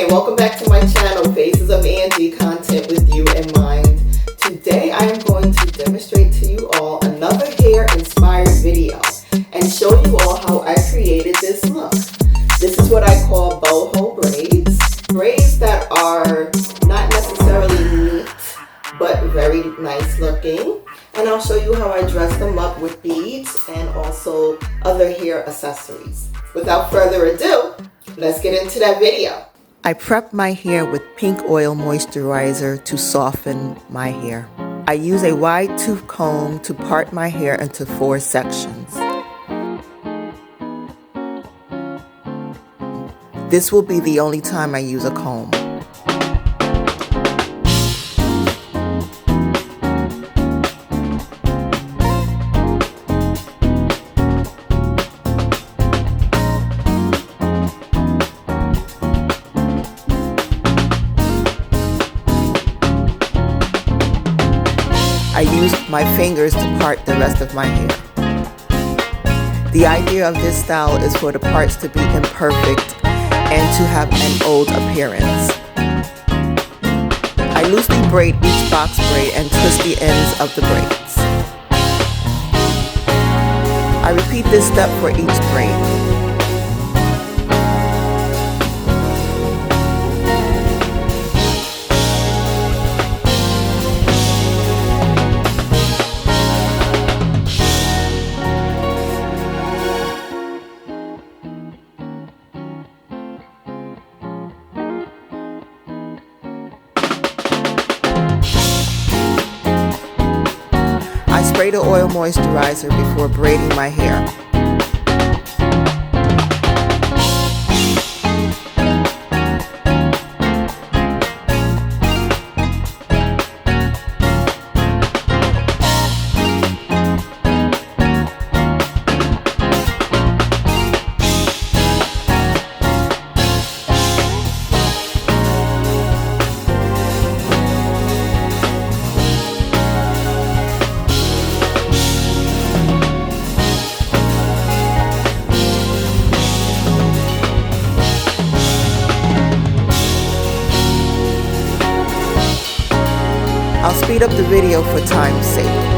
Welcome back to my channel, Faces of Angie, content with you in mind. Today I am going to demonstrate to you all another hair inspired video and show you all how I created this look. This is what I call boho braids. Braids that are not necessarily neat, but very nice looking. And I'll show you how I dress them up with beads and also other hair accessories. Without further ado, let's get into that video. I prep my hair with pink oil moisturizer to soften my hair. I use a wide tooth comb to part my hair into 4 sections. This will be the only time I use a comb. I use my fingers to part the rest of my hair. The idea of this style is for the parts to be imperfect and to have an old appearance. I loosely braid each box braid and twist the ends of the braids. I repeat this step for each braid. I spray the oil moisturizer before braiding my hair. I'll speed up the video for time's sake.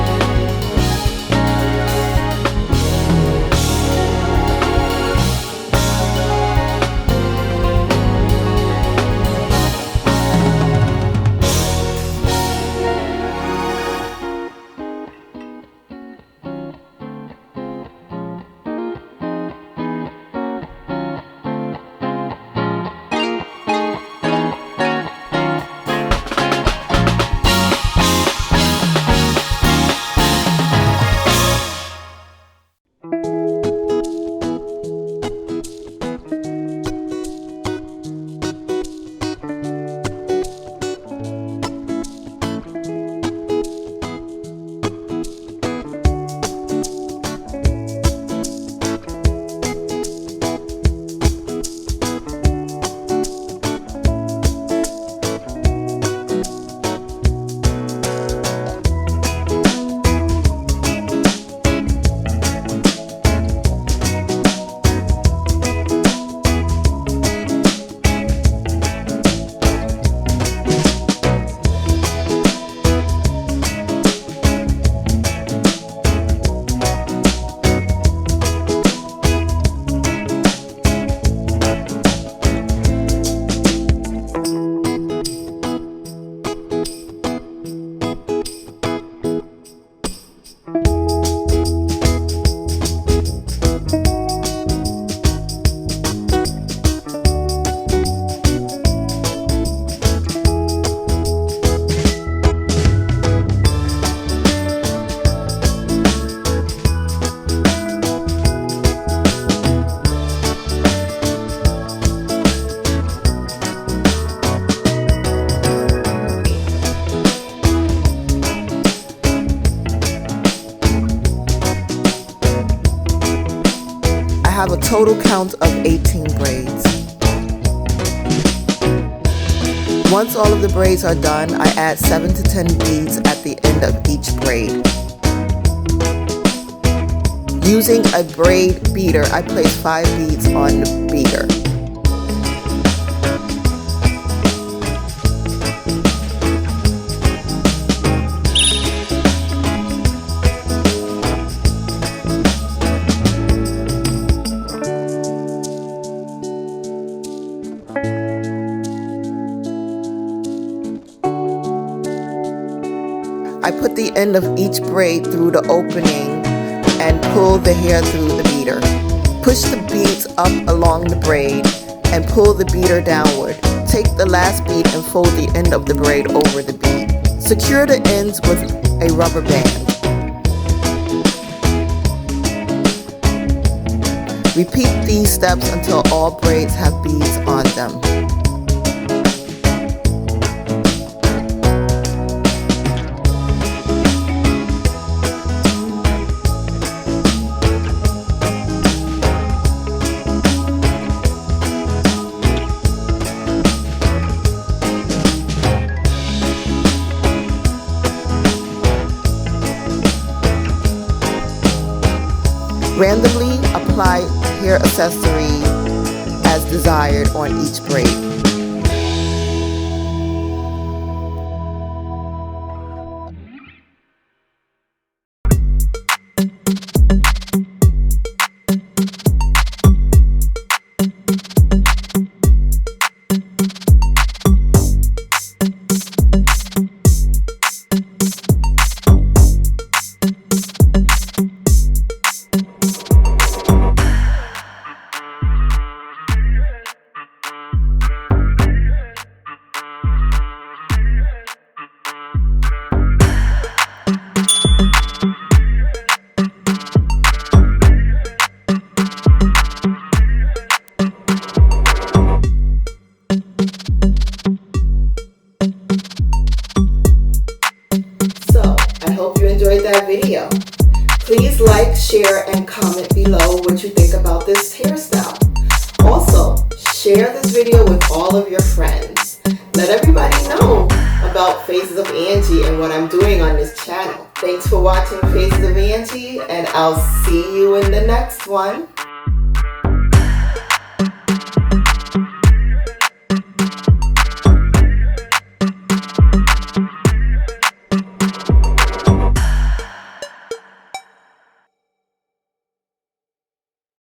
have a total count of 18 braids. Once all of the braids are done, I add 7 to 10 beads at the end of each braid. Using a braid beater, I place 5 beads on the beater. I put the end of each braid through the opening and pull the hair through the beater. Push the beads up along the braid and pull the beater downward. Take the last bead and fold the end of the braid over the bead. Secure the ends with a rubber band. Repeat these steps until all braids have beads on them. Randomly apply hair accessory as desired on each braid. So, I hope you enjoyed that video. Please like, share, and comment below what you think about this hairstyle. Also, share this video with all of your friends. Let everybody know about Faces of Angie and what I'm doing on this channel. Thanks for watching Faces of Angie, and I'll see you in the next one.